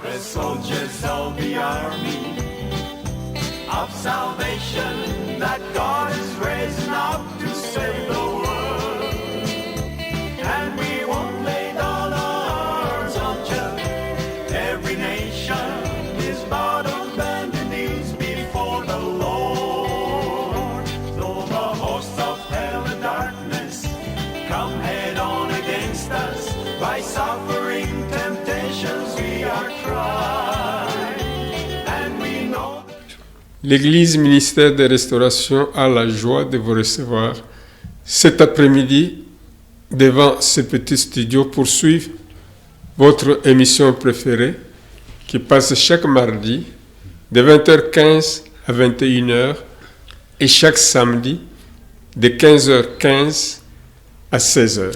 The soldiers of the army of salvation that God is raising up to save the world. And we won't lay down our arms until every nation is bowed on bended knees before the Lord. Though the hosts of hell and darkness come head on against us, by suffering temptations we are tried, and we know. L'Église Ministère de Restauration a la joie de vous recevoir cet après-midi devant ce petit studio pour suivre votre émission préférée qui passe chaque mardi de 20h15 à 21h et chaque samedi de 15h15 à 16h.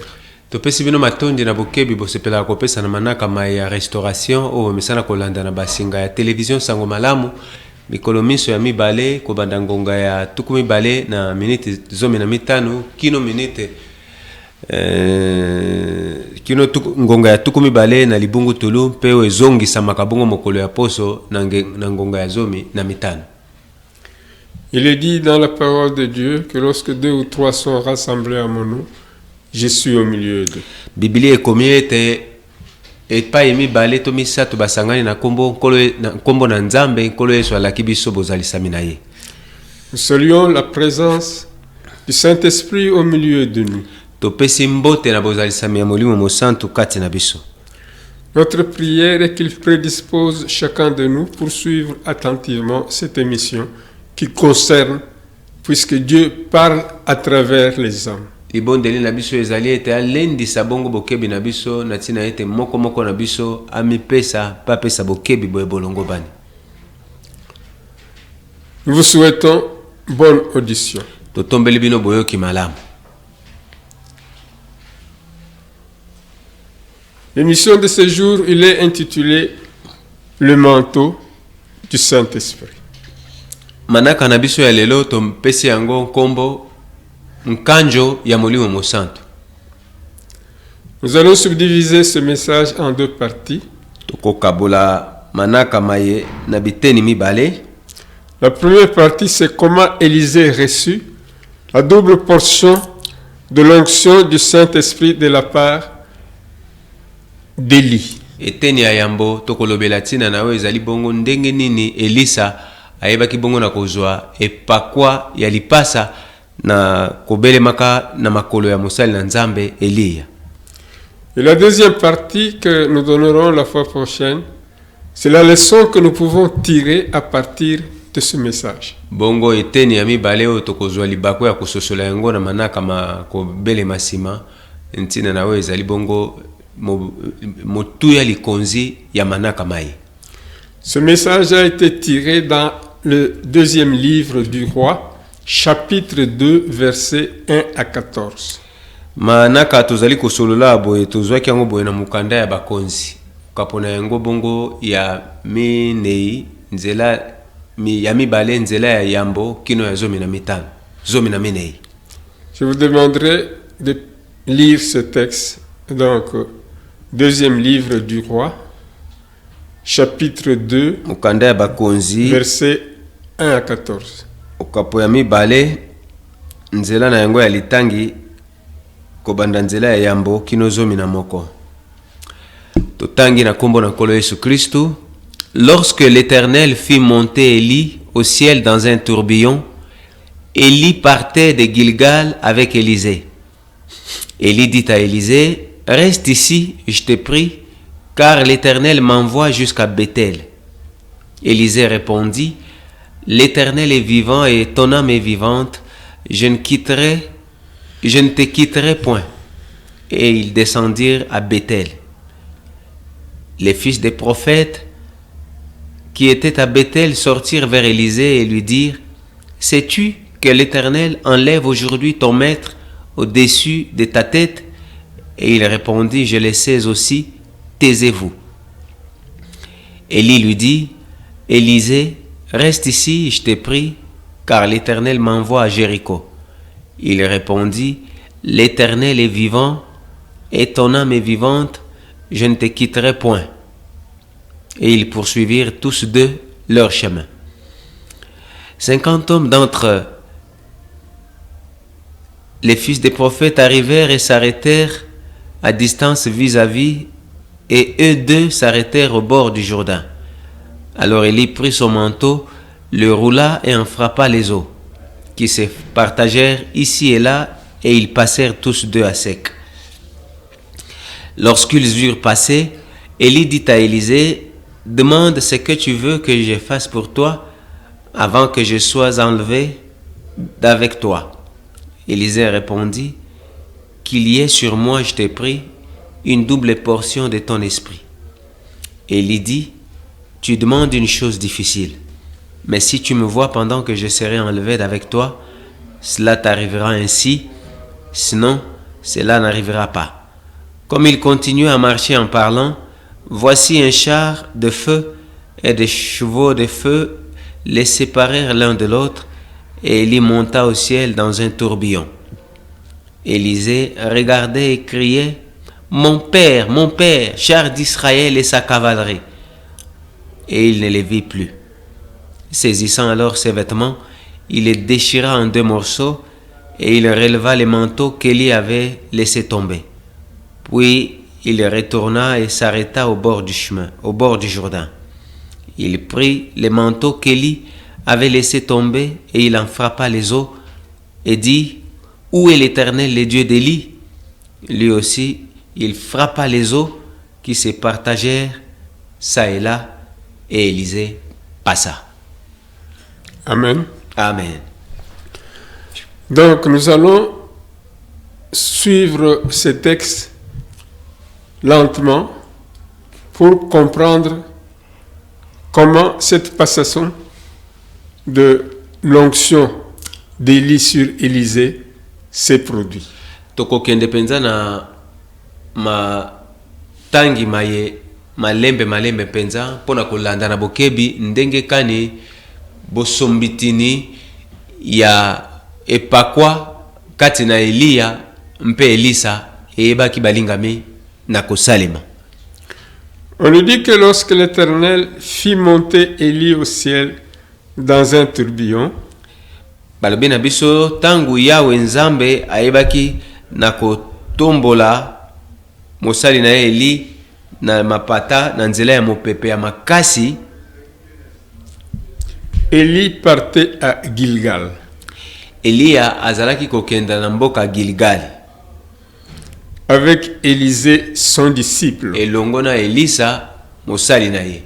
Topesi bino matondi na bokebi bosepela kopesa na manaka mai ya restauration o misana kolanda na basinga ya television sango malamu mikolo miso ya mibale kobanda ngonga ya tuku mibale na minute zomi na mitano kino minute ngonga ya tuku mibale na libungu tulu mpe ezongisa makabongo mokolo ya poso na ngonga ya zomi na mitano. Il est dit dans la parole de Dieu que lorsque 2 ou 3 sont rassemblés à mon nom, je suis au milieu d'eux. Biblia ekomi ete epai mibale to misato basangani na kombo na Nzambe nkolo Yesu alaki biso bozalisami na ye. Nous saluons la présence du Saint-Esprit au milieu de nous. Topesi mbote na bozalisami ya Molimo Mosantu kati na biso. Notre prière est qu'il prédispose chacun de nous pour suivre attentivement cette émission qui concerne, puisque Dieu parle à travers les hommes. Libondeli na biso ezali ete alendisa bongo bokebi na biso na tina ete moko na biso amipesa papesa bokebi boye bolongo bani. Nous vous souhaitons bonne audition. Totombeli bino boyoki malamu. L'émission de ce jour, il est intitulé Le manteau du Saint-Esprit. Manaka na biso ya lelo tompesi yango nkombo Nkanjo ya Molimo Mosantu. Nous allons subdiviser ce message en 2 parties. Tokokabola manaka maye na biteni mibale. La première partie, c'est comment Élisée reçut la double portion de l'onction du Saint-Esprit de la part d'Élie. Eteni ya yambo tokolobela tina nawe ezali bongo ndenge nini Elisa ayebaki bongo na kozwa epakwa ya lipasa na kobelemaka na makolo ya mosali na Nzambe Eliya. Et la deuxième partie que nous donnerons la fois prochaine, c'est la leçon que nous pouvons tirer à partir de ce message. Bongo eteni ya mibale oyo tokozwa libako ya kososola yango na manaka kobelema nsima ntina nawe ezali bongo motuya likonzi ya manaka mai. Ce message a été tiré dans le 2e livre du roi, chapitre 2, versets 1 à 14. Manaka tozali kosolola boye tozwaki yango boye na mukanda ya bakonzi kapona yango bongo ya minei nzela ya mibale nzela ya yambo kino ya zomi na mitano zomi na minei. Je vous demanderai de lire ce texte, donc 2e livre du roi, chapitre 2, mukanda ya bakonzi, versets 1 à 14. Okapo ya mibale nzela na yango ya litangi kobanda nzela ya yambo kino zomi na moko. Totangi na kombo na nkolo Yesu Kristu. Lorsque l'Éternel fit monter Élie au ciel dans un tourbillon, Élie partait de Gilgal avec Élisée. Élie dit à Élisée, reste ici, je te prie, car l'Éternel m'envoie jusqu'à Bethel. Élisée répondit, l'Éternel est vivant et ton âme est vivante, je ne te quitterai point. Et ils descendirent à Bethel. Les fils des prophètes qui étaient à Bethel sortirent vers Élisée et lui dirent, sais-tu que l'Éternel enlève aujourd'hui ton maître au-dessus de ta tête? Et il répondit, je le sais aussi, taisez-vous. Élie lui dit, Élisée, reste ici, je te prie, car l'Éternel m'envoie à Jéricho. Il répondit, l'Éternel est vivant, et ton âme est vivante, je ne te quitterai point. Et ils poursuivirent tous deux leur chemin. 50 hommes d'entre les fils des prophètes arrivèrent et s'arrêtèrent à distance vis-à-vis, et eux deux s'arrêtèrent au bord du Jourdain. Alors Élie prit son manteau, le roula et en frappa les eaux, qui se partagèrent ici et là, et ils passèrent tous deux à sec. Lorsqu'ils eurent passé, Élie dit à Élisée, « Demande ce que tu veux que je fasse pour toi, avant que je sois enlevé d'avec toi. » Élisée répondit, « Qu'il y ait sur moi, je te prie, une double portion de ton esprit. » Élie dit, « Tu demandes une chose difficile, mais si tu me vois pendant que je serai enlevé d'avec toi, cela t'arrivera ainsi, sinon cela n'arrivera pas. » Comme il continuait à marcher en parlant, voici un char de feu et des chevaux de feu les séparèrent l'un de l'autre, et Élie monta au ciel dans un tourbillon. Élisée regardait et criait, « Mon père, char d'Israël et sa cavalerie !» Et il ne les vit plus. Saisissant alors ses vêtements, il les déchira en 2 morceaux, et il releva les manteaux qu'Élie avait laissés tomber. Puis il retourna et s'arrêta au bord du chemin, au bord du Jourdain. Il prit les manteaux qu'Élie avait laissés tomber et il en frappa les eaux et dit, « Où est l'Éternel, le Dieu d'Élie ?» Lui aussi, il frappa les eaux qui se partagèrent çà et là, et Élisée passa. Amen. Amen. Donc nous allons suivre ces textes lentement pour comprendre comment cette passation de l'onction d'Élie sur Élisée s'est produite. Tokokende penza na matangi malembe penza mpona kolanda na bokebi ndenge kani bosombitini ya epakwa kati na Eliya mpe Elisa eyebaki balingami na kosalema. On nous dit que lorsque l'Éternel fit monter Élie au ciel dans un tourbillon, balobi na biso tangu Yawe Nzambe ayebaki na kotombola mosali na Eli na mapata na nzela ya mopepe ya makasi, Élie partait à Gilgal. Eliya azalaki kokenda na mboka Gilgal avec Élisée son disciple. elongo na Elisa mosali na ye.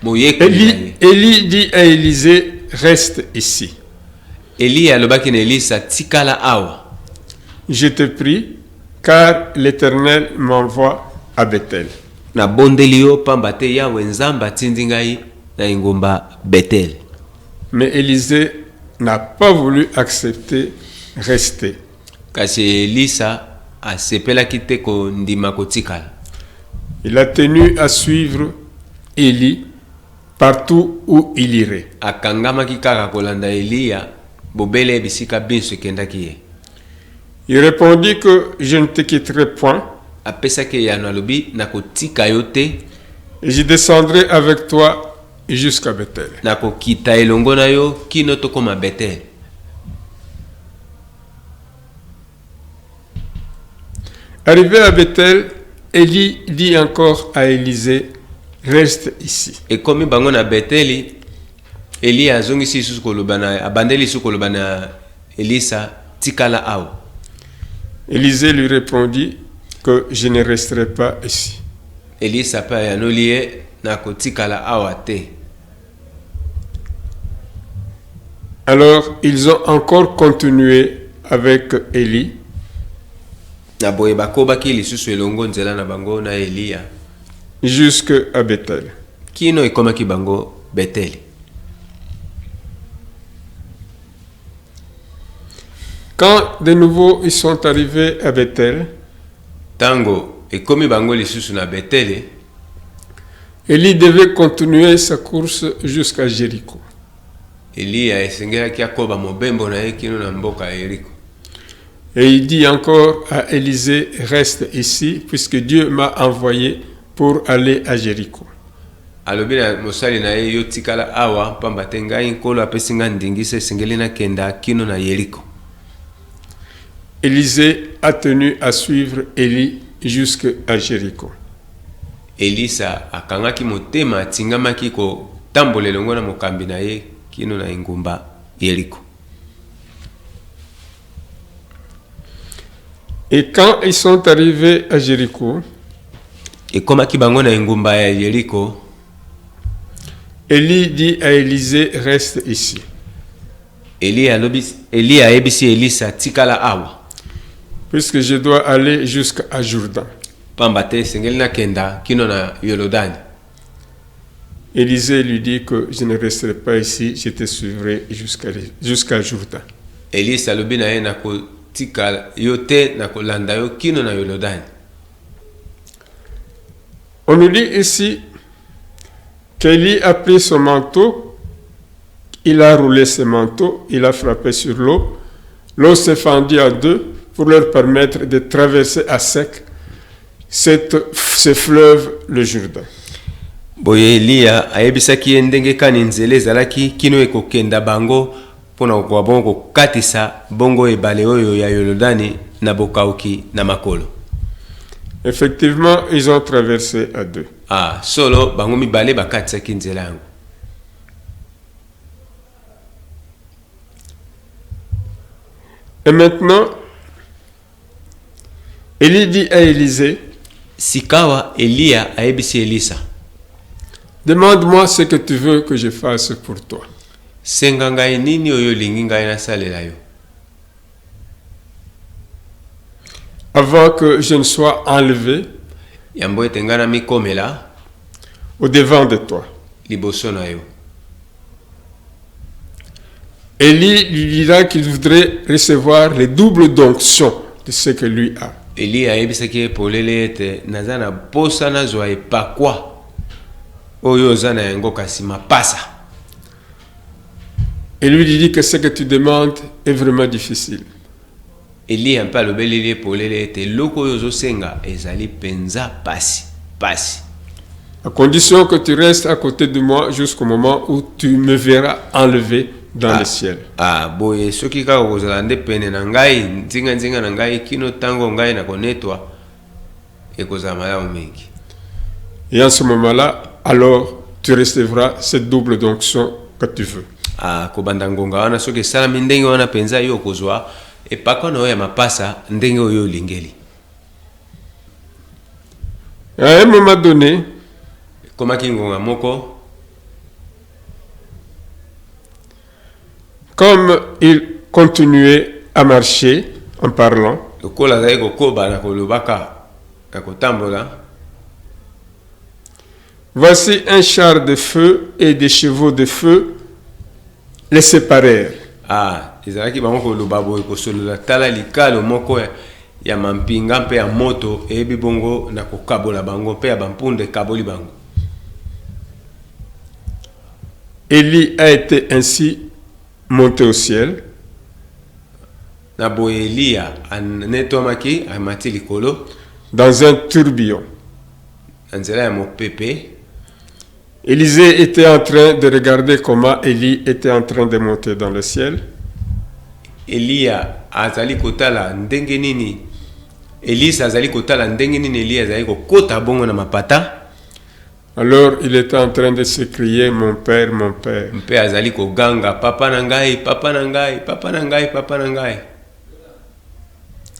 Élie dit à Élisée, reste ici. Eliya alobaki na Elisa, tikala awa. Je te prie, car l'Éternel m'envoie à Bethel. Na bondeli yo pamba te Yawe Nzambe atindi ngai na ingomba Bethel. Mais Élisée n'a pas voulu accepter rester. Kasi Elisa asepelaki te kondima kotikala. Il a tenu à suivre Élie partout où il irait. Akangamaki kaka kolanda Eliya bobele bisika binso ekendaki ye. Il répondit que je ne te quitterai point. Apesaki yano alobi nakotika yo te, Et je descendrai avec toi jusqu'à Bethel. nakokita elongo na yo kino tokoma Bethel. Arrivé à Bethel, Élie dit encore à Élisée, reste ici. Ekomi bango na Betheli, Eliya azongisi lisusu koloba na abandeli lisusu koloba na Elisa, tikala awa. Élisée lui répondit que je ne resterai pas ici. Elisa pe ayanoli ye nakotikala awa te. Alors ils ont encore continué avec Élie Na boye bakobaki lisusu elongo nzela na bango na Eliya jusqu'à Bethel. kino ekomaki bango Betheli. Quand de nouveau ils sont arrivés à Bethel, Tango ekomi bango lisusu na Betheli, Élie devait continuer sa course jusqu'à Jéricho. Eliya esengelaki akoba mobembo na ye kino na mboka ya Yeriko. Et il dit encore à Élisée, reste ici, puisque Dieu m'a envoyé pour aller à Jéricho. alobi na mosali na ye yo tikala awa pamba te ngai nkolo apesi nga ndingisa esengeli nakenda kino na Yeriko. Élisée a tenu à suivre Élie jusqu'à Jéricho. Elisa akangaki motema atingamaki kotambola elongo na mokambi na ye kino na engumba Yeriko. Et quand ils sont arrivés à Jéricho, ekomaki bango na engumba ya Yeriko, Élie dit à Élisée, reste ici. Eli ayebisi Elisa tikala awa Puisque je dois aller jusqu'à Jourdain. pamba te esengeli nakenda kino na Yolodani. Élisée lui dit que je ne resterai pas ici, je te suivrai jusqu'à Jourdain. Elisa alobi na ye nakotika yo te nakolanda yo kino na Yolodani. On nous dit ici qu'Élie a pris son manteau, il a roulé ses manteaux, il a frappé sur l'eau. L'eau s'est fendue en deux pour leur permettre de traverser à sec ce fleuve, le Jourdain. Boye Eliya ayebisaki ye ndenge kani nzela ezalaki kino ekokenda bango mpona kokoka bongo kokatisa bongo ebale oyo ya Yolodani na bokauki na makolo. Effectivement, ils ont traversé à deux. Solo bango mibale bakatisaki nzela yango. Et maintenant, Élie dit à Élisée, Sikawa Eliya ayebisi Elisa, demande-moi ce que tu veux que je fasse pour toi. senga ngai nini oyo olingi ngai nasalela yo, Avant que je ne sois enlevé yambo ete ngai namikomela au-devant de toi. liboso na yo. Élie lui dira qu'il voudrait recevoir les doubles d'onction de ce que lui a. Eliya ayebisaki ye polele ete naza na posa nazwa epakwa oyo oza na yango kasi mapasa. Et lui dit que ce que tu demandes est vraiment difficile. Eliya mpe alobeleli ye polele ete eloko oyo ozosenga ezali penza pasi. À condition que tu restes à côté de moi jusqu'au moment où tu me verras enlevé dans le ciel. Boye soki kaka kozala nde pene na ngai nzinga na ngai kino tango ngai na konetwa ekozala malamu mingi. Et en ce moment-là, alors tu recevras cette double d'onction que tu veux. Kobanda ngonga wana soki esalami ndenge wana penza yo okozwa epaka na oyo ya mapasa ndenge oyo olingeli. À un moment donné, ekomaki ngonga moko, comme il continuait à marcher en parlant, lokola azali kokoba na kolobaka na kotambola, voici un char de feu et des chevaux de feu les séparèrent. ezalaki bango koloba boye kosolola tala likalo moko ya mampinga mpe ya moto eyebi bongo na kokabola bango mpe ya bampunda ekaboli bango. Élie a été ainsi monté au ciel. Na boye Eliya anetwamaki amati likolo dans un tourbillon. na nzela ya mopepe. Élisée était en train de regarder comment Élie était en train de monter dans le ciel. Eliya azali kotala ndenge nini Elisa azali kotala ndenge nini Eliya azali kokota bongo na mapata. Alors il était en train de se crier, mon père, mon père. Mpe azali koganga, papa na ngai, papa na ngai, papa na ngai, papa na ngai.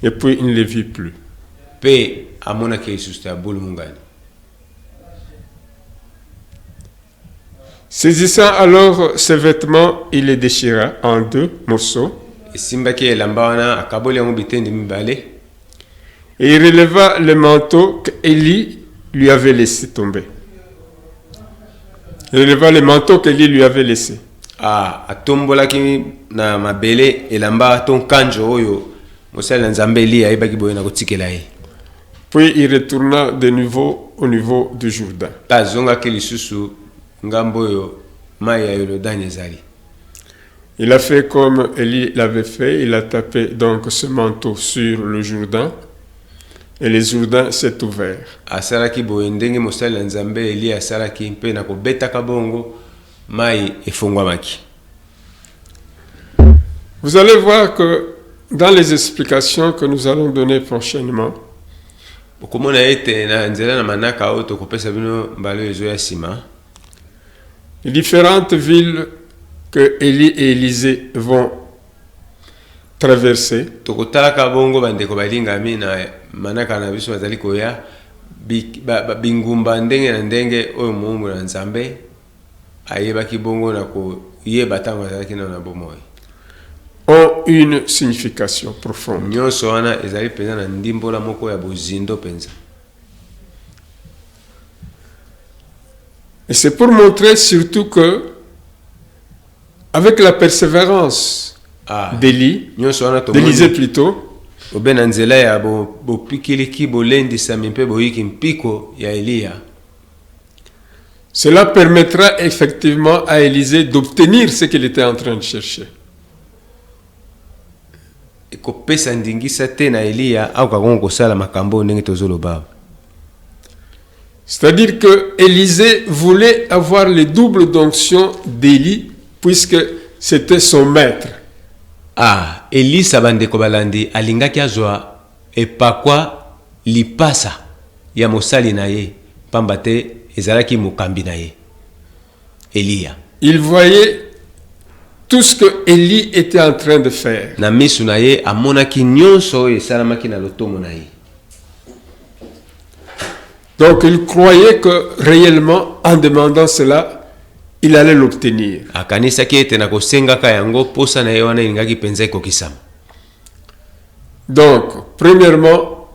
Et puis il ne le vit plus. Pe amonaki lisusu ya bulu mungani. Saisissant alors ses vêtements, il les déchira en deux morceaux. Esimbaki elamba wana akaboli yango bitende mibale. Et il releva le manteau qu'Élie lui avait laissé tomber. Il releva le manteau qu'Élie lui avait laissé. Atombolaki na mabele elamba ton kanjo oyo mosali na Nzambe Eliya ayebaki boye na kotikela ye. Puis il retourna de nouveau au niveau du Jourdain. Tazongaki lisusu ngambo oyo mai ya Yolodani ezali. Il a fait comme Élie l'avait fait. Il a tapé donc ce manteau sur le Jourdain et le Jourdain s'est ouvert. asalaki boye ndenge mosali na nzambe Eli asalaki mpe na kobetaka bongo mai efungwamaki. Vous allez voir que dans les explications que nous allons donner prochainement, okomona ete na nzela na manaka oyo tokopesa bino mbala oyo ezoya nsima, les différentes villes que Élie et Élisée vont traverser, tokotalaka bongo bandeko balingami na manaka na biso bazali koya bingumba ndenge na ndenge oyo Mungu na nzambe ayebaki bongo na koyeba ntango azalaki nano na bomoi, ont une signification profonde. nyonso wana ezali mpenza na ndimbola moko ya bozindo mpenza. Et c'est pour montrer surtout que, avec la persévérance d'Élie, nyonso wana d'Élisée plutôt, obe na nzela ya bopikiliki bolendisami mpe boyiki mpiko ya Eliya, cela permettra effectivement à Élisée d'obtenir ce qu'il était en train de chercher. ekopesa ndingisa te na Eliya akoka kongo kosala makambo ndenge tozoloba. C'est-à-dire que Élisée voulait avoir les doubles d'onction d'Élie puisque c'était son maître. Elisa bandeko balandi alingaki azwa epakwa lipasa ya mosali na ye pamba te ezalaki mokambi na ye Eliya. Il voyait tout ce que Élie était en train de faire. Na misu na ye amonaki nyonso oyo esalamaki na lotomo na ye. Donc il croyait que réellement, en demandant cela, il allait l'obtenir. Akanisaki ete na kosengaka yango posa na ye wana elingaki penza ekokisama. Donc, premièrement,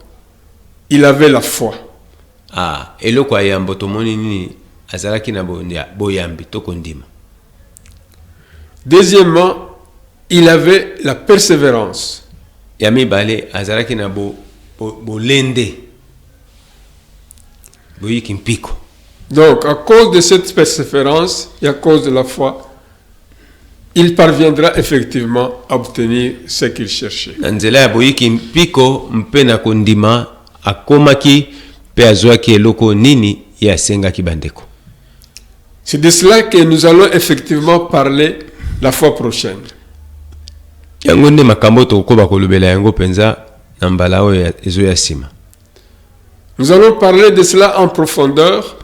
il avait la foi. Eloko ayambo tomoni nini azalaki na boyambi to kondima. Deuxièmement, il avait la persévérance. Ya mibale azalaki na bolende. Boyiki mpiko. Donc, à cause de cette persévérance et à cause de la foi, il parviendra effectivement à obtenir ce qu'il cherchait. Nzela ya boyiki mpiko mpe na kondima akomaki pe azwaki eloko nini ya sengaki bandeko. C'est de cela que nous allons effectivement parler la fois prochaine. Yango nde makambo tokoba kolobela yango penza na mbala oyo ezoya sima. Nous allons parler de cela en profondeur.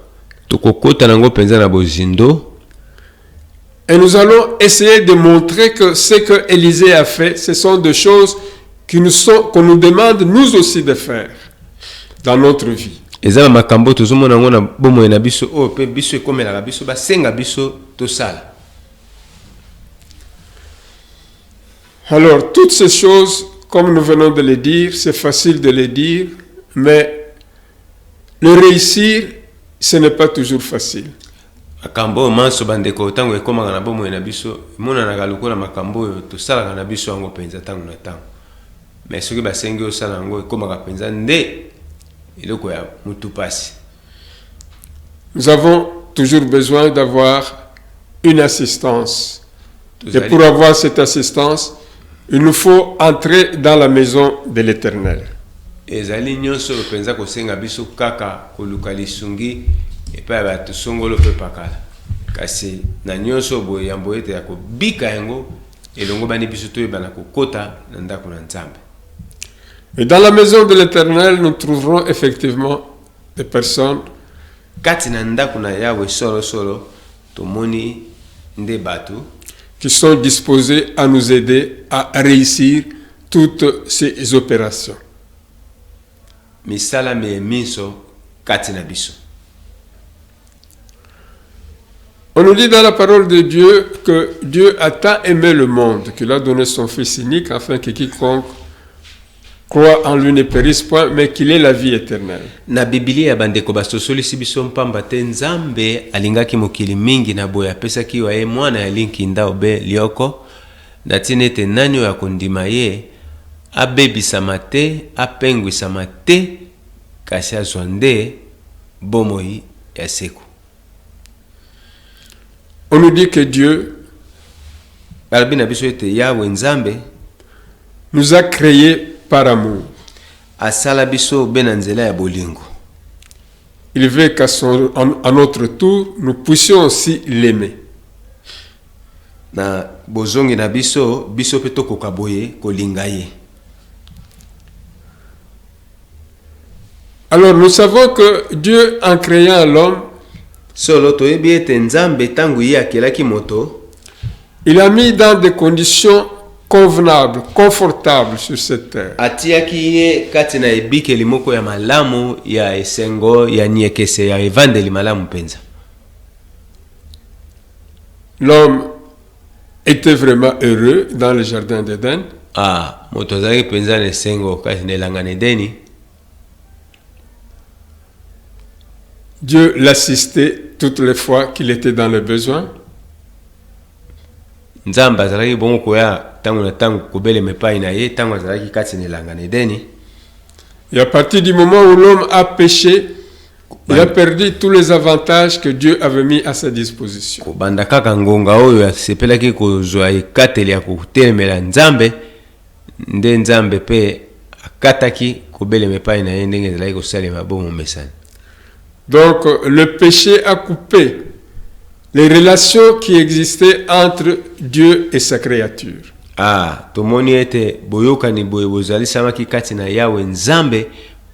Tokokota nango penza na bozindo. Et nous allons essayer de montrer que ce que Élisée a fait, ce sont des choses qu'on nous demande nous aussi de faire dans notre vie. Eza makambo tozomona ngo na bomo na biso o pe biso ekomela biso basenga biso tosala. Alors toutes ces choses, comme nous venons de les dire, c'est facile de les dire, mais le réussir, ce n'est pas toujours facile. Makambo manso bandeko tango ekomaka na bomo na biso mona na galukola makambo to sala na biso ngo penza tango na tango. Mais soki basengi osala ngo ekomaka penza nde eloko ya mutu pasi. Nous avons toujours besoin d'avoir une assistance. Et pour avoir cette assistance, il nous faut entrer dans la maison de l'Éternel. Ezali nyonso penza kosenga biso kaka koluka lisungi epa ba tusongolo pe pakala. Kasi na nyonso boye yambo ete ya kobika yango elongo bani biso to ebana kokota na ndako na Nzambe. Et dans la maison de l'Éternel, nous trouverons effectivement des personnes kati na ndako na Yahweh solo tomoni nde batu qui sont disposées à nous aider à réussir toutes ces opérations. Misala me miso kati na biso. On nous dit dans la parole de Dieu que Dieu a tant aimé le monde qu'il a donné son Fils unique afin que quiconque croit en lui ne périsse point, mais qu'il ait la vie éternelle. Na Biblia bandeko basosolisi biso mpamba te Nzambe alingaki mokili mingi na boya pesaki wa ye mwana ya linki nda obe lioko na tinete nani oyo akondima ye abebisama te apengwisama te kasi azwa nde bomoi ya seko. On nous dit que Dieu balobi na biso ete yawe nzambe nous a créés par amour. asala biso be na nzela ya bolingo. Il veut qu'à notre tour, nous puissions aussi l'aimer. Na bozongi na biso biso pe tokoka boye kolinga ye. Alors nous savons que Dieu, en créant l'homme, Solo toyebi ete nzambe ntango ye akelaki moto il a mis dans des conditions convenables, confortables sur cette terre. atiaki ye kati na ebikeli moko ya malamu ya esengo ya niekese ya evandeli malamu mpenza. L'homme était vraiment heureux dans le jardin d'Éden. Moto azalaki mpenza na esengo kati na elanga na edeni. Dieu l'assistait toutes les fois qu'il était dans le besoin. Nzambe azalaki bongo koya ntango na ntango kobelema epai na ye ntango azalaki kati na elanga na edeni. Et à partir du moment où l'homme a péché, il a perdu tous les avantages que Dieu avait mis à sa disposition. Kobanda kaka ngonga oyo asepelaki kozwa ekateli ya kotelemela nzambe nde nzambe pe akataki kobelema epai na ye ndenge ezalaki kosalema bomo mesani. Donc le péché a coupé les relations qui existaient entre Dieu et sa créature. Tomoni ete boyokani boye bozalisamaki kati na yawe nzambe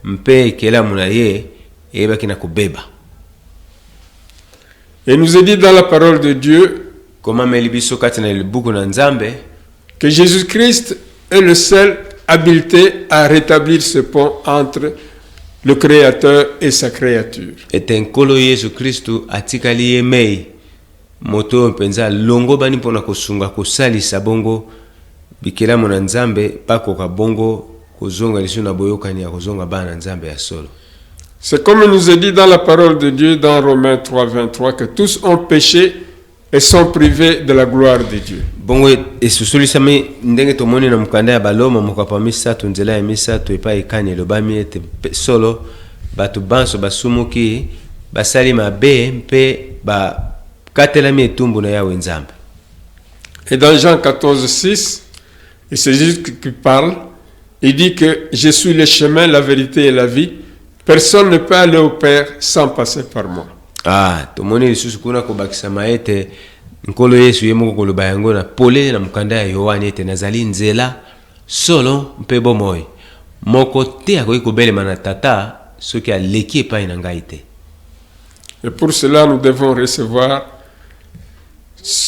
mpe ekelamu na ye eyebaki na kobeba. Et nous est dit dans la parole de Dieu que Jésus-Christ est le seul habilité à rétablir ce pont entre le Créateur et sa créature. Etenkolo Yesu Kristu atikali yemei moto mpenza longo bani pona kosunga kosalisa bongo bikelamu na nzambe pakoka bongo kozonga lisu na boyokani ya kozonga bana nzambe ya solo. C'est comme il nous est dit dans la parole de Dieu dans Romains 3, 23 que tous ont péché et sont privés de la gloire de Dieu. Bongo esusulisami ndenge tomoni na mukanda ya baloma mukapa misatu nzela ya misatu epa ekanye lobami ete solo batu banso basumuki basali mabe mpe ba katelami etumbu na yawe nzambe. Et dans Jean 14, 6, et c'est Jésus qui parle, il dit que je suis le chemin, la vérité et la vie. Personne ne peut aller au Père sans passer par moi. Tomoni lisusu kuna kobakisama ete nkolo Yesu yemoko koloba yango na pole na mukanda ya Yohani ete nazali nzela solo mpe bomoi moko te akoki kobelema na tata soki aleki epai na ngai te. Et pour cela nous devons recevoir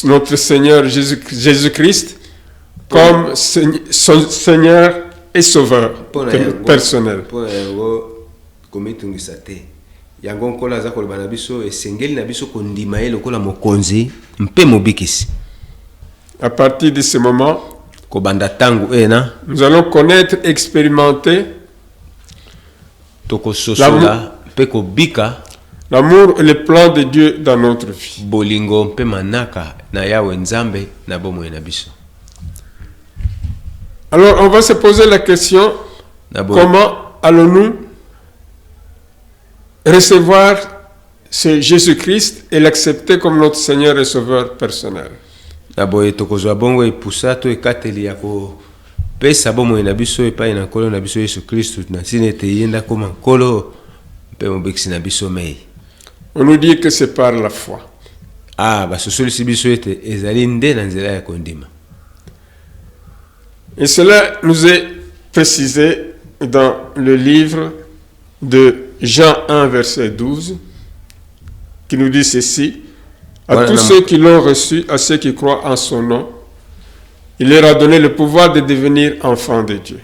notre Seigneur Jésus-Christ comme Seigneur et Sauveur personnel. Komitungisa te yango nkola aza koloba na biso esengeli na biso kondima ye lokola mokonzi mpe mobikisi. À partir de ce moment, kobanda tangu ena nous allons connaître, expérimenter tokososola mpe kobika l'amour et le plan de Dieu dans notre vie. Bolingo mpe manaka na yawe nzambe na bomoi na biso. Alors on va se poser la question, comment allons-nous recevoir ce Jésus-Christ et l'accepter comme notre Seigneur et Sauveur personnel? Naboye tokozwa bongo epusato ekateli ya ko pesa bomoi na biso epai na nkolo na biso Yesu Kristu na nsina ete yenda koma nkolo mpe mobikisi na biso mei. On nous dit que c'est par la foi. Basosolisi biso ete ezali nde na nzela ya kondima. Et cela nous est précisé dans le livre de Jean 1, verset 12, qui nous dit ceci: à tous ceux qui l'ont reçu, à ceux qui croient en son nom, il leur a donné le pouvoir de devenir enfants de Dieu.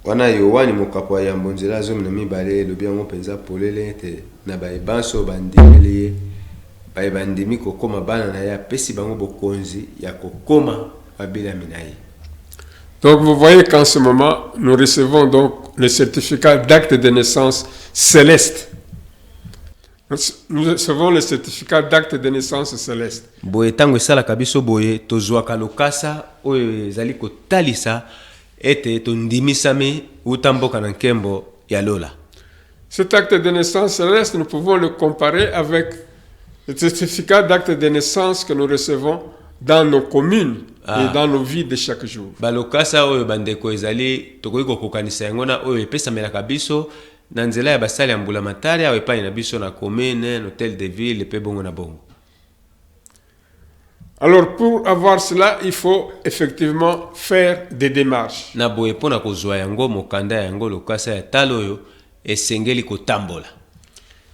Wana Yohani mokapo ya mbonzela zomi na mibale lobi yango penza polele ete na baebanso bandimeli baebandimi kokoma bana na ya pesi bango bokonzi ya kokoma babelami na ye. Donc vous voyez qu'en ce moment, nous recevons donc le certificat d'acte de naissance céleste. Nous recevons le certificat d'acte de naissance céleste. Boye tango esalaka biso boye tozwaka lokasa oyo ezali kotalisa ete tondimisami utamboka na nkembo ya lola. Cet acte de naissance céleste, nous pouvons le comparer avec le certificat d'acte de naissance que nous recevons dans nos communes Ah. et dans nos vies de chaque jour. balokasa oyo bandeko ezali tokoki kokokanisa yango na oyo epesamelaka biso na nzela ya basali ya mbula matari awa epai na biso na commune na hôtel de ville epe bongo na bongo. Alors pour avoir cela, il faut effectivement faire des démarches. Na boye mpo na kozwa yango mokanda yango lokasa ya talo oyo esengeli kotambola.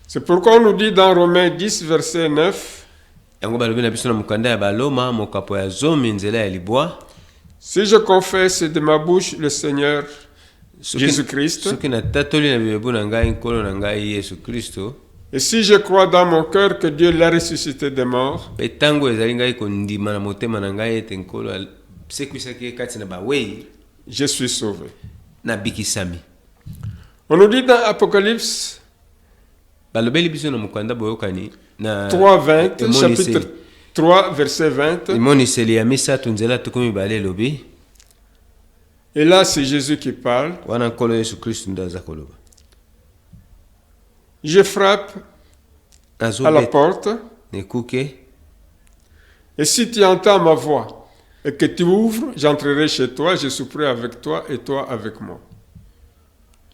C'est pourquoi on nous dit dans Romains 10, verset 9, Yango balobi na biso na mokanda ya baloma mokapo ya zomi nzela ya libwa. si je confesse de ma bouche le Seigneur Jésus-Christ, soki natatoli na bibebu na ngai nkolo na ngai yesu kristo et si je crois dans mon cœur que Dieu l'a ressuscité des morts, mpe ntango ezali ngai kondima na motema na ngai ete nkolo asekwisaki ye kati na bawei je suis sauvé. nabikisami. On nous dit dans Apocalypse balobeli biso na mokanda boyokani na 3, 20, chapitre 3, verset 20, emoniseli ya misato nzela tuku mibale elobi et là c'est Jésus qui parle. wana nkolo yesu kristu nde aza koloba Je frappe à la nazobeta porte, nekuke et si tu entends ma voix et que tu ouvres, j'entrerai chez toi, je souperai avec toi et toi avec moi.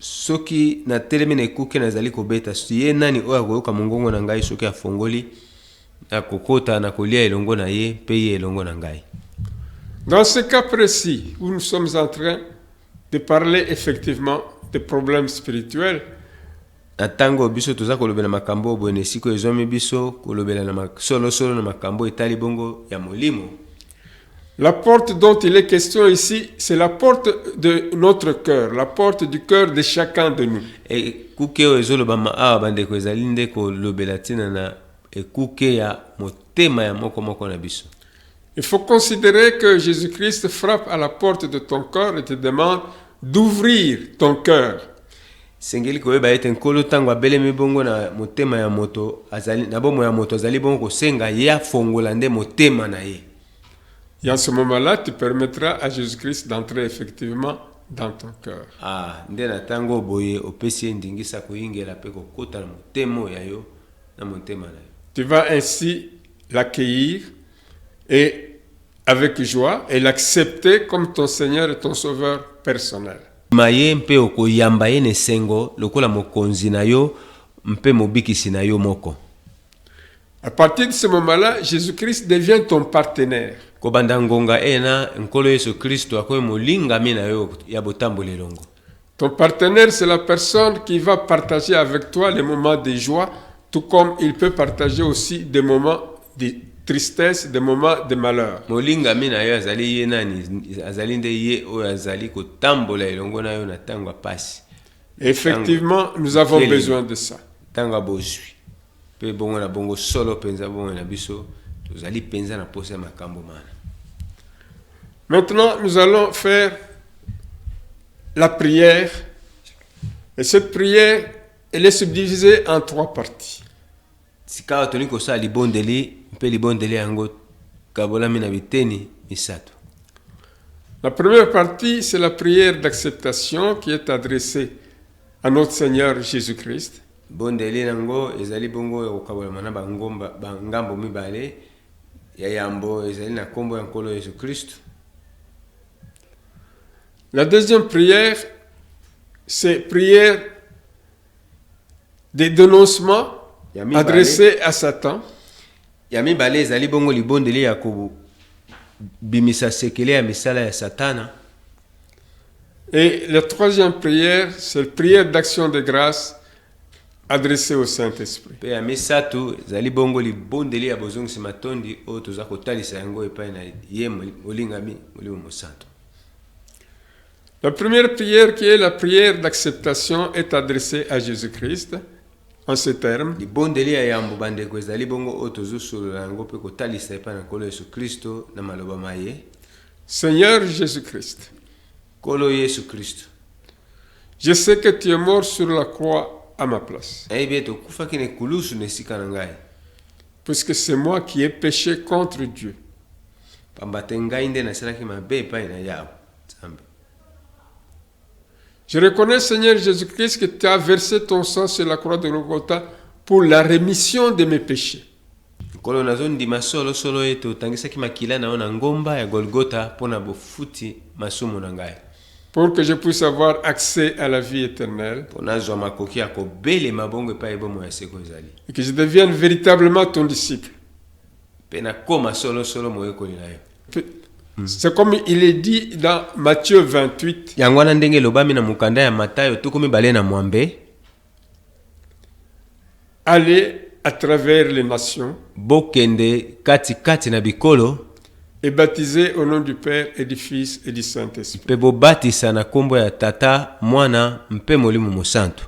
soki natelemi na ekuke nazali kobeta ye nani oyo akoyoka mongongo na ngai soki afongoli nakokota na kolia elongo na ye mpe ye elongo na ngai. Dans ce cas précis où nous sommes en train de parler effectivement des problèmes spirituels, na ntango biso toza kolobela makambo oyo boye na esika oyo ezwami biso kolobela na solosolo na makambo etali bongo ya molimo. la porte dont il est question ici, c'est la porte de notre cœur, la porte du cœur de chacun de nous. ekuke oyo ezolobama awa bandeko ezali nde kolobela ntina na ekuke ya motema ya moko na biso. Il faut considérer que Jésus-Christ frappe à la porte de ton cœur et te demande d'ouvrir ton cœur. sengeli koyeba ete nkolo ntango abelemi bongo na motema ya moto azali na bomo ya moto azali bongo kosenga ye afongola nde motema na ye. Et en ce moment-là, tu permettras à Jésus-Christ d'entrer effectivement dans ton cœur. Nde na ntango boye opesi ye ndingisa koyingela mpe kokota na motema oyo ya yo na motema na yo. Tu vas ainsi l'accueillir et avec joie et l'accepter comme ton Seigneur et ton Sauveur personnel. maye mpe okoyamba ye na esengo lokola mokonzi na yo mpe mobikisi na yo moko. À partir de ce moment-là, Jésus-Christ devient ton partenaire. kobanda ngonga ena nkolo yesu kristo akoyi molingami na yo ya botambola elongo. Ton partenaire, c'est la personne qui va partager avec toi les moments de joie, tout comme il peut partager aussi des moments de tristesse, des moments de malheur. molingami na yo azali ye nani azali nde ye oyo azali kotambola elongo na yo na ntango ya pasi. Effectivement, nous avons besoin de ça. ntango ya bozwi mpe bongo na bongo solo mpenza bongo na biso tozali mpenza na posa ya makambo mana. Maintenant, nous allons faire la prière. Et cette prière, elle est subdivisée en 3 parties. sikawa toni kosala libondeli mpe libondeli yango kabolami na biteni misato. La première partie, c'est la prière d'acceptation qui est adressée à notre Seigneur Jésus-Christ. bondeli yango ezali bongo ya kokabolama na bangambo mibale ya yambo ezali na nkombo ya nkolo yesu kristo. La deuxième prière, c'est prière de dénoncement adressée à Satan. ya mibale ezali bongo libondeli ya kobimisa sekele ya misala ya satana. Et la troisième prière, c'est la prière d'action de grâce adressée au Saint-Esprit. mpe ya misato ezali bongo libondeli ya bozongisi matondi oyo toza kotalisa yango epai na ye molingami molimo mosantu. La première prière, qui est la prière d'acceptation, est adressée à Jésus-Christ en ces termes. libondeli ya yambo bandeko ezali bongo oyo tozosolola yango mpe kotalisa epai na nkolo yesu kristo na maloba ma ye. Seigneur Jésus-Christ, nkolo yesu kristo je sais que tu es mort sur la croix à ma place, nayebi ete okufaki na ekulusu na esika na ngai puisque c'est moi qui ai péché contre Dieu. pamba te ngai nde nasalaki mabe epai na yawe nzambe. Je reconnais, Seigneur Jésus-Christ, que tu as versé ton sang sur la croix de Golgotha pour la rémission de mes péchés. nkolo nazondima solo ete otangisaki makila na yo na ngomba ya Golgotha mpona bofuti masumu na ngai, pour que je puisse avoir accès à la vie éternelle mpo nazwa makoki ya kobelema bongo epai ebomo ya seko ezali, et que je devienne véritablement ton disciple. mpe nakóma solo moyekoli na yo. C'est comme il est dit dans Matthieu 28. yango wana ndenge elobami na mokanda ya Matayo 22. Allez à travers les nations bokende kati na bikolo et baptisez au nom du Père et du Fils et du Saint-Esprit. mpe bobatisa na kombo ya Tata, Mwana mpe Molimo Mosantu.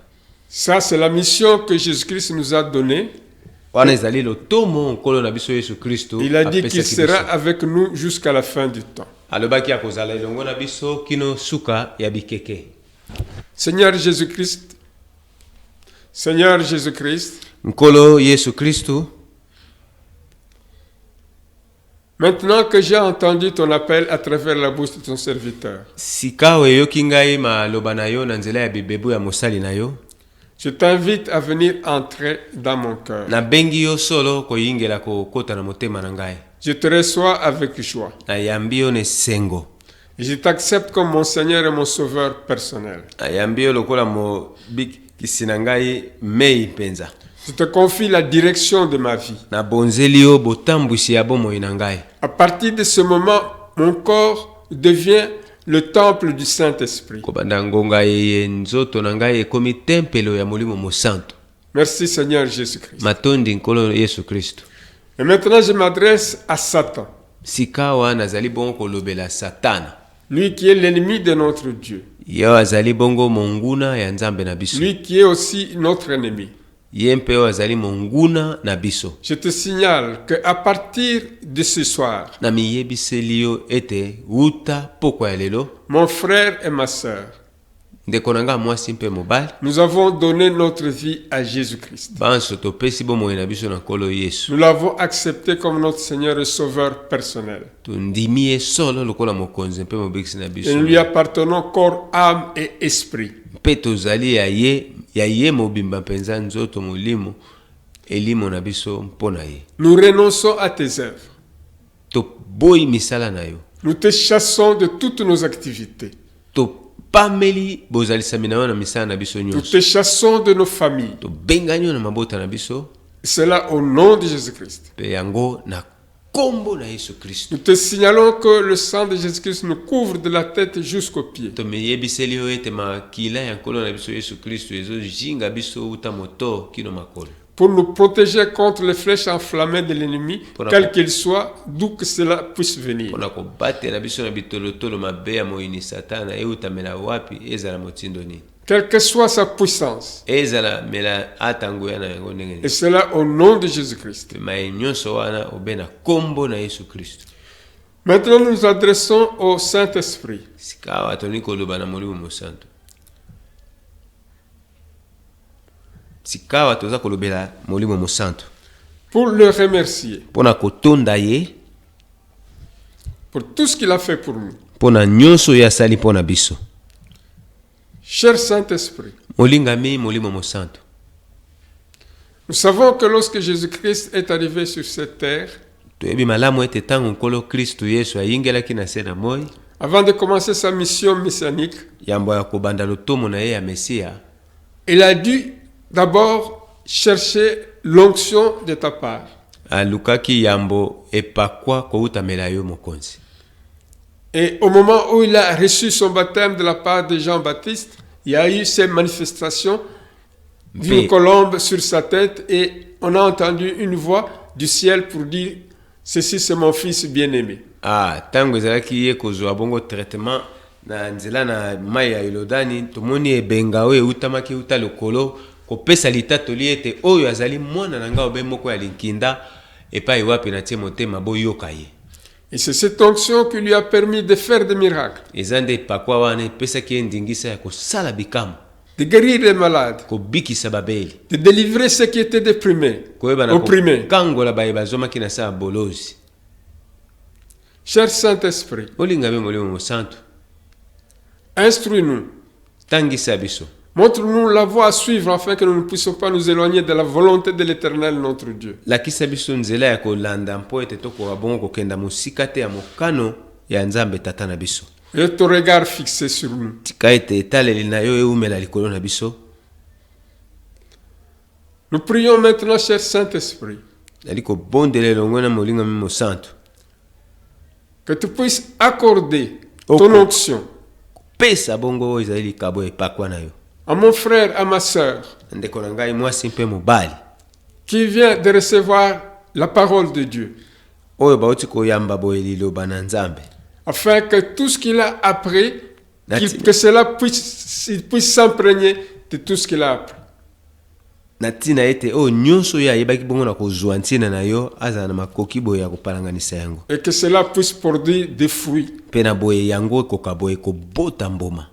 Ça, c'est la mission que Jésus-Christ nous a donnée. wana ezali lotomo nkolo na biso Yesu Kristo Il a dit apesaki qu'il sera biso. avec nous jusqu'à la fin du temps. alobaki akozala elongo na biso kino suka ya bikeke. Seigneur Jésus-Christ, Seigneur Jésus-Christ, nkolo Yesu Kristo, maintenant que j'ai entendu ton appel à travers la bouche de ton serviteur, sika oyo eyoki ngai maloba na yo na nzela ya bibebu ya mosali na yo, je t'invite à venir entrer dans mon cœur. nabengi yo solo koyingela kokota na motema na ngai, Je te reçois avec joie. nayambi yo na esengo, Et je t'accepte comme mon Seigneur et mon Sauveur personnel. nayambi yo lokola mobikisi na ngai mei mpenza, Je te confie la direction de ma vie. nabonzeli yo botambwisi ya bomoi na ngai. À partir de ce moment, mon corps devient le temple du Saint-Esprit. kobanda ngonga yeye nzoto na ngai ekomi tempelo ya molimo mosantu. Merci Seigneur Jésus-Christ. matondi nkolo Yesu Kristo. Et maintenant, je m'adresse à Satan, sikawa nazali bongo kolobela Satana, lui qui est l'ennemi de notre Dieu, yo azali bongo monguna ya nzambe na biso, lui qui est aussi notre ennemi. ye mpe oyo azali monguna na biso. Je te signale qu'à partir de ce soir, na miyebiseli yo ete wuta pokwa ya lelo, mon frère et ma sœur, ndeko na ngai mwasi mpe mobali, nous avons donné notre vie à Jésus-Christ. banso topesi bomoi na biso na nkolo Yesu, Nous l'avons accepté comme notre Seigneur et Sauveur personnel. tondimi ye solo lokola mokonzi mpe mobikisi na Et biso, nous lui appartenons corps, âme et esprit. mpe tozali ya ye mobimba mpenza nzoto molimo elimo na biso mpo na ye. Nous renonçons à tes œuvres. Toboyi misala na yo, Nous te chassons de toutes nos activités. topameli bozalisami na yo na misala na biso Nous nyonso, te chassons de nos familles. tobengani yo na mabota na biso, Et cela au nom de Jésus-Christ. mpe yango na kombo na Yesu Kristo. Nous te signalons que le sang de Jésus-Christ nous couvre de la tête jusqu'aux pieds. tomiyebiseli yo ete makila ya nkolo na biso Yesu Kristo ezojinga biso uta moto kino makolo, Pour nous protéger contre les flèches enflammées de l'ennemi, quel qu'il soit, d'où que cela puisse venir. mpona kobatela biso na bitolotolo mabe ya moyini Satana eutamela wapi ezala motindo nini, Quelle que soit sa puissance. ezala mela ata nguya na yango ndenge Et nini. cela au nom de Jésus-Christ. Mpe maye nyonso wana obe na kombo na Yesu Kristo. Maintenant, nous nous adressons au Saint-Esprit. sikawa toni koloba na molimo mosantu, sikawa toza kolobela molimo mosantu Pour le remercier mpona kotonda ye pour tout ce qu'il a fait pour nous. mpona nyonso oyo asali mpona biso. Cher Saint-Esprit, molingami molimo mosantu, nous savons que lorsque Jésus-Christ est arrivé sur cette terre, toyebi malamu ete ntango nkolo Kristo Yesu ayingelaki na se na moi, avant de commencer sa mission messianique, yambo ya kobanda lotomo na ye ya Mesia, il a dû d'abord chercher l'onction de ta part. alukaki yambo epakwa koutamela yo mokonzi. Et au moment où il a reçu son baptême de la part de Jean-Baptiste, il y a eu ces manifestations d'une Mais- colombe sur sa tête et on a entendu une voix du ciel pour dire « Ceci c'est mon fils bien-aimé ». Ntango ezalaki ye kozwa bongo traitement na nzela na mai ya Yordani, tomoni ebenga oyo eutamaki euta lokolo kopesa litatoli ete oyo azali mwana na ngai obe moko ya linkinda epai wapi na tie motema boyoka ye. Et c'est cette onction qui lui a permis de faire des miracles, eza nde epakwa wana epesaki ye ndingisa ya kosala bikamu, de guérir les malades, kobikisa babeli, de délivrer ceux qui étaient déprimés, koyeba na opprimés. kokangola baye bazomaki na sa bolozi. Cher Saint-Esprit, olingami molimo mosantu, instruis-nous tangisa biso Montre-nous la voie à suivre afin que nous ne puissions pas nous éloigner de la volonté de l'Éternel notre Dieu. lakisa biso nzela ya kolanda mpo ete tokoka bongo kokenda mosika te ya mokano ya nzambe tata na biso. Et ton regard fixé sur nous. Tika ete etaleli na yo eumela likolo na biso. Nous prions maintenant, cher Saint-Esprit, Nali kobondela elongo na molingami mosantu que tu puisses accorder Ok. ton onction kopesa bongo oyo ezali likabo epakwa na yo à mon frère, à ma sœur, ndeko na ngai mwasi mpe mobali qui vient de recevoir la parole de Dieu, oyo bauti koyamba boye liloba na nzambe afin que tout ce qu'il a appris, Merci. que cela puisse s'imprégner de tout ce qu'il a appris. na ntina ete oyo nyonso oyo ayebaki bongo na kozwa ntina na yo azala na makoki boye ya kopalanganisa yango Et que cela puisse produire des fruits mpe na boye yango ekoka boye kobota mbuma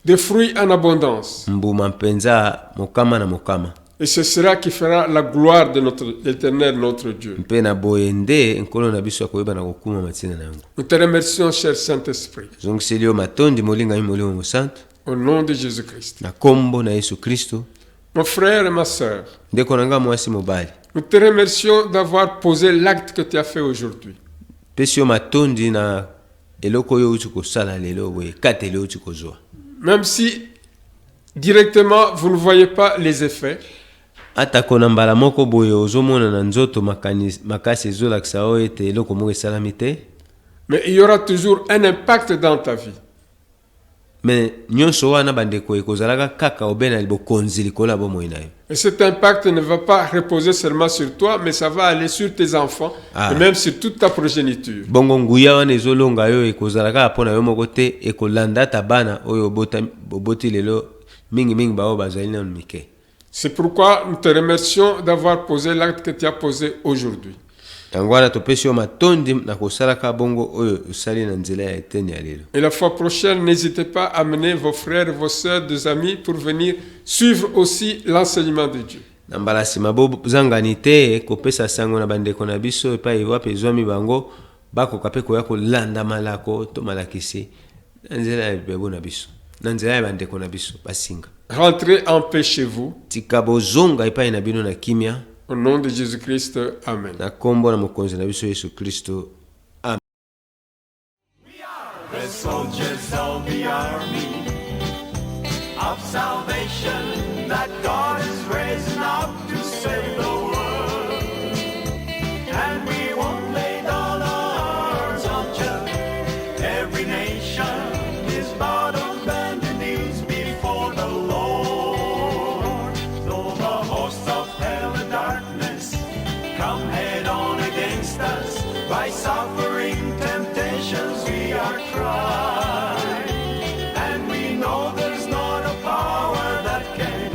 en abondance. mbuma mpenza mokama na mokama Et ce sera qui fera la gloire de l'Éternel, notre Dieu. mpe na boye nde nkolo na biso akoyeba na kokuma matina na yango. Nous te remercions, cher Saint-Esprit, zongiseli yo matondi molingami molimo mosantu au nom de Jésus-Christ. na kombo na yesu kristo. Mon frère et ma sœur, ndeko na nga mwasi mobali nous te remercions d'avoir posé l'acte que tu as fait aujourd'hui. pesi yo matondi na eloko oyo outi kosala lelo boye kateli outi kozwa Même si directement vous ne voyez pas les effets, atako na mbala moko boye ozomona na nzoto makasi ezolakisa oyo ete eloko moko esalami te mais il y aura toujours un impact dans ta vie. me nyonso wana bandeko ekozalaka kaka obena bokonzi likolo ya bomoi na yo. Et cet impact ne va pas reposer seulement sur toi, mais ça va aller sur tes enfants Ah. et même sur toute ta progéniture. bongo nguya wana ezolonga yo ekozalaka mpo na yo moko te ekolanda ata bana oyo oboti lelo mingimingi bao bazali nano mike. C'est pourquoi nous te remercions d'avoir posé l'acte que tu as posé aujourd'hui. yango wana topesi yo matondi na kosalaka bongo oyo osali na nzela ya eteni ya lelo. Et la fois prochaine, n'hésitez pas à amener vos frères, vos sœurs, des amis pour venir suivre aussi l'enseignement de Dieu. na mbala nsima bozangani te kopesa sango na bandeko na biso epai wape ezwami bango bakoka mpe koya kolanda malako to malakisi na nzela ya bebo na biso na nzela ya bandeko na biso basinga. Rentrez en paix chez vous. tika bozonga epai na bino na kimia Au nom de Jésus-Christ, Amen. na kombo na mokonzi na biso yesu kristo. The soldiers of the army of salvation that God is raising up to save the world. And we won't lay down our arms until every nation is bowed on bended knees before the Lord. Though the hosts of hell and darkness come head on against us by suffering temptations, we are tried, and we know there's not a power that can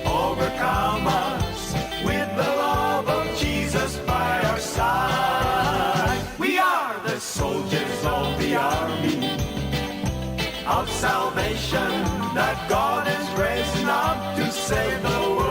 overcome us with the love of Jesus by our side. We are the soldiers of the army of salvation that God is raising up to save the world.